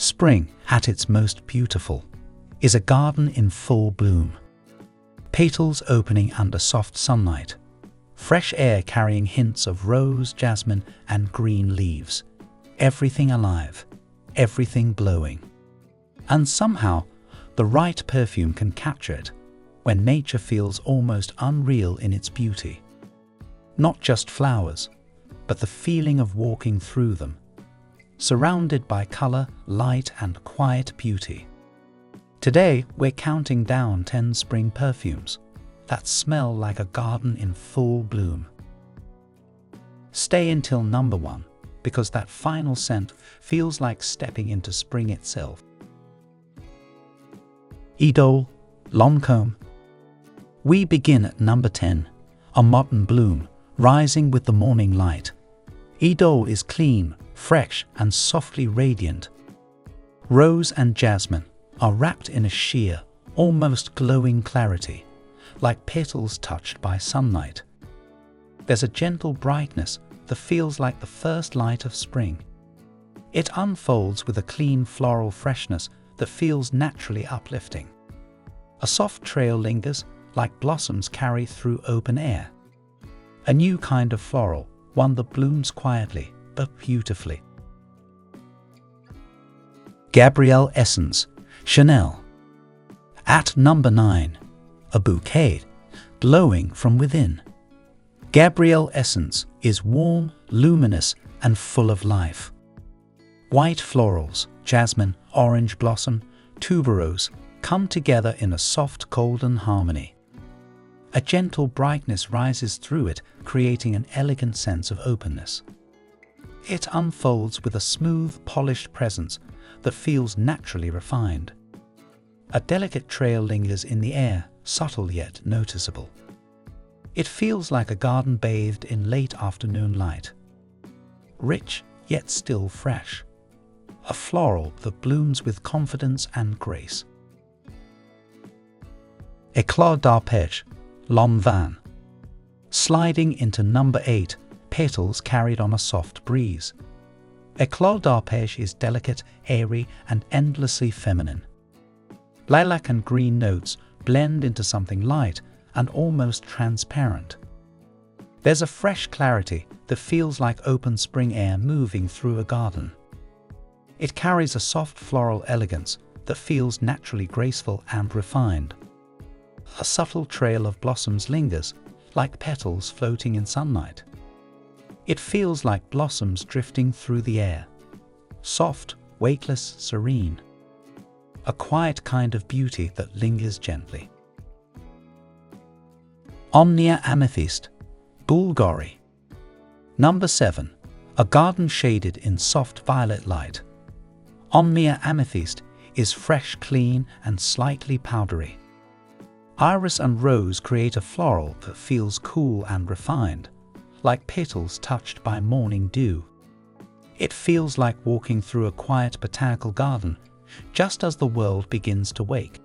Spring, at its most beautiful, is a garden in full bloom. Petals opening under soft sunlight, fresh air carrying hints of rose, jasmine, and green leaves. Everything alive, everything glowing. And somehow, the right perfume can capture it when nature feels almost unreal in its beauty. Not just flowers, but the feeling of walking through them, surrounded by color, light, and quiet beauty. Today, we're counting down 10 spring perfumes that smell like a garden in full bloom. Stay until number 1, because that final scent feels like stepping into spring itself. Idole, Lancôme. We begin at number 10, a modern bloom, rising with the morning light. Idole is clean, fresh, and softly radiant. Rose and jasmine are wrapped in a sheer, almost glowing clarity, like petals touched by sunlight. There's a gentle brightness that feels like the first light of spring. It unfolds with a clean floral freshness that feels naturally uplifting. A soft trail lingers like blossoms carry through open air. A new kind of floral, one that blooms quietly but beautifully. Gabrielle Essence, Chanel. At number 9, a bouquet, glowing from within. Gabrielle Essence is warm, luminous, and full of life. White florals, jasmine, orange blossom, tuberose come together in a soft golden harmony. A gentle brightness rises through it, creating an elegant sense of openness. It unfolds with a smooth, polished presence that feels naturally refined. A delicate trail lingers in the air, subtle yet noticeable. It feels like a garden bathed in late afternoon light. Rich, yet still fresh. A floral that blooms with confidence and grace. Éclat d'arpège, Lanvin. Sliding into number 8, petals carried on a soft breeze. Éclat d'arpège is delicate, airy, and endlessly feminine. Lilac and green notes blend into something light and almost transparent. There's a fresh clarity that feels like open spring air moving through a garden. It carries a soft floral elegance that feels naturally graceful and refined. A subtle trail of blossoms lingers, like petals floating in sunlight. It feels like blossoms drifting through the air, soft, weightless, serene. A quiet kind of beauty that lingers gently. Omnia Amethyste, Bvlgari. Number 7, a garden shaded in soft violet light. Omnia Amethyste is fresh, clean, and slightly powdery. Iris and rose create a floral that feels cool and refined, like petals touched by morning dew. It feels like walking through a quiet botanical garden just as the world begins to wake.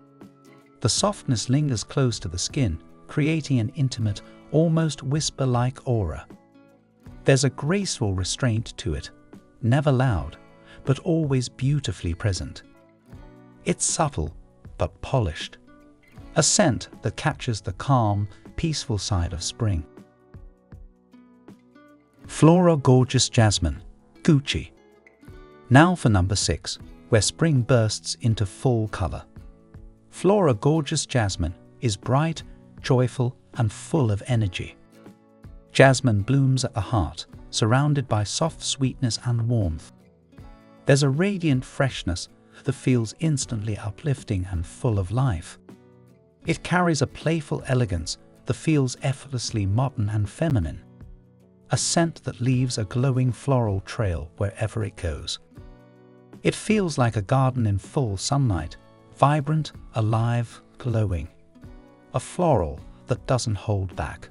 The softness lingers close to the skin, creating an intimate, almost whisper-like aura. There's a graceful restraint to it, never loud, but always beautifully present. It's subtle, but polished. A scent that captures the calm, peaceful side of spring. Flora Gorgeous Jasmine, Gucci. Now for number 6, where spring bursts into full color. Flora Gorgeous Jasmine is bright, joyful, and full of energy. Jasmine blooms at the heart, surrounded by soft sweetness and warmth. There's a radiant freshness that feels instantly uplifting and full of life. It carries a playful elegance that feels effortlessly modern and feminine. A scent that leaves a glowing floral trail wherever it goes. It feels like a garden in full sunlight, vibrant, alive, glowing. A floral that doesn't hold back.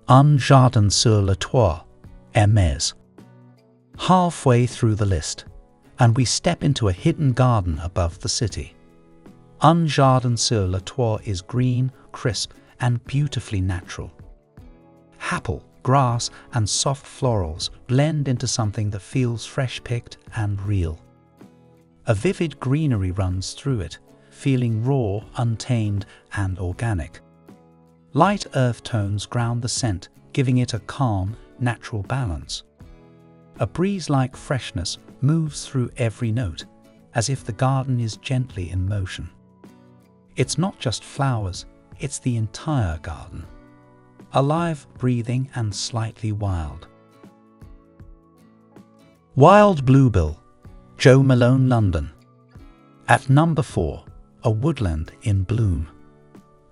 Un Jardin sur le Toit, Hermès. Halfway through the list, and we step into a hidden garden above the city. Un Jardin sur le Toit is green, crisp, and beautifully natural. Apple, grass, and soft florals blend into something that feels fresh-picked and real. A vivid greenery runs through it, feeling raw, untamed, and organic. Light earth tones ground the scent, giving it a calm, natural balance. A breeze-like freshness moves through every note, as if the garden is gently in motion. It's not just flowers, it's the entire garden. Alive, breathing, and slightly wild. Wild Bluebell, Jo Malone, London. At number 4, a woodland in bloom.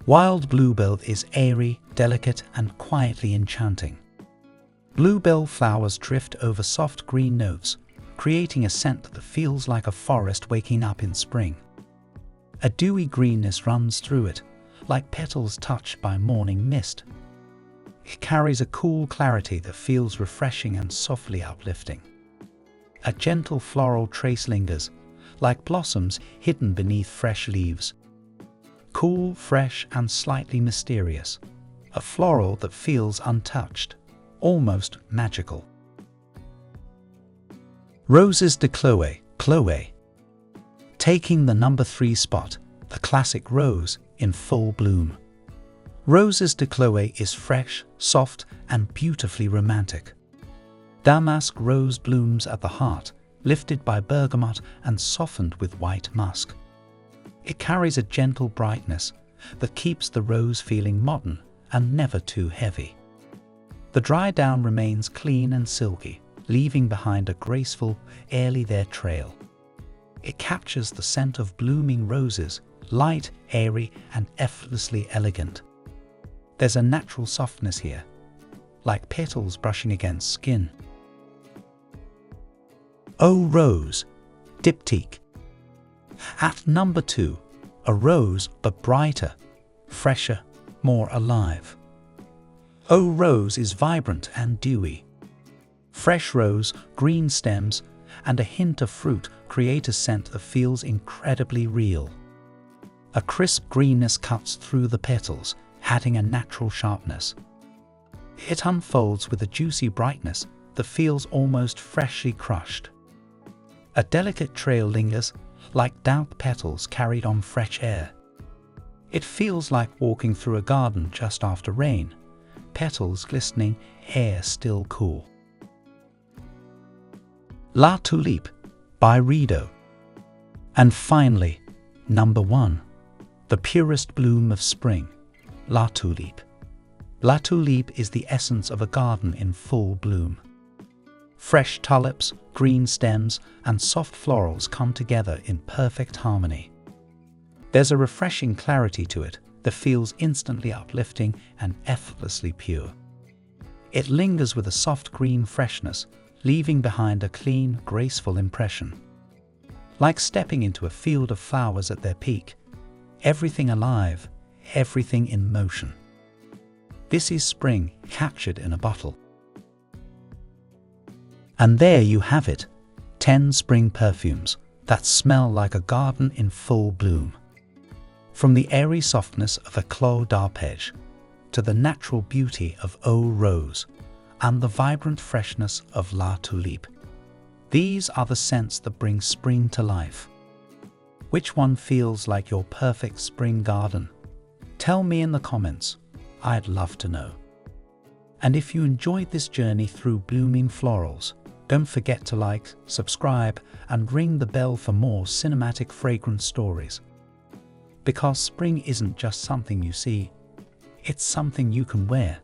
Wild Bluebell is airy, delicate, and quietly enchanting. Bluebell flowers drift over soft green notes, creating a scent that feels like a forest waking up in spring. A dewy greenness runs through it, like petals touched by morning mist. It carries a cool clarity that feels refreshing and softly uplifting. A gentle floral trace lingers, like blossoms hidden beneath fresh leaves. Cool, fresh, and slightly mysterious. A floral that feels untouched, almost magical. Roses de Chloé, Chloé. Taking the number 3 spot, the classic rose in full bloom. Roses de Chloé is fresh, soft, and beautifully romantic. Damask rose blooms at the heart, lifted by bergamot and softened with white musk. It carries a gentle brightness that keeps the rose feeling modern and never too heavy. The dry down remains clean and silky, leaving behind a graceful, airy there trail. It captures the scent of blooming roses, light, airy, and effortlessly elegant. There's a natural softness here, like petals brushing against skin. Eau Rose, Diptyque. At number 2, a rose but brighter, fresher, more alive. Eau Rose is vibrant and dewy. Fresh rose, green stems, and a hint of fruit create a scent that feels incredibly real. A crisp greenness cuts through the petals, adding a natural sharpness. It unfolds with a juicy brightness that feels almost freshly crushed. A delicate trail lingers, like damp petals carried on fresh air. It feels like walking through a garden just after rain, petals glistening, air still cool. La Tulipe, Byredo. And finally, number 1, the purest bloom of spring, La Tulipe. La Tulipe is the essence of a garden in full bloom. Fresh tulips, green stems, and soft florals come together in perfect harmony. There's a refreshing clarity to it that feels instantly uplifting and effortlessly pure. It lingers with a soft green freshness, leaving behind a clean, graceful impression. Like stepping into a field of flowers at their peak, everything alive, everything in motion. This is spring captured in a bottle. And there you have it, 10 spring perfumes that smell like a garden in full bloom. From the airy softness of a Clos d'Arpège to the natural beauty of Eau Rose and the vibrant freshness of La Tulipe. These are the scents that bring spring to life. Which one feels like your perfect spring garden? Tell me in the comments. I'd love to know. And if you enjoyed this journey through blooming florals, don't forget to like, subscribe, and ring the bell for more cinematic fragrance stories. Because spring isn't just something you see, it's something you can wear.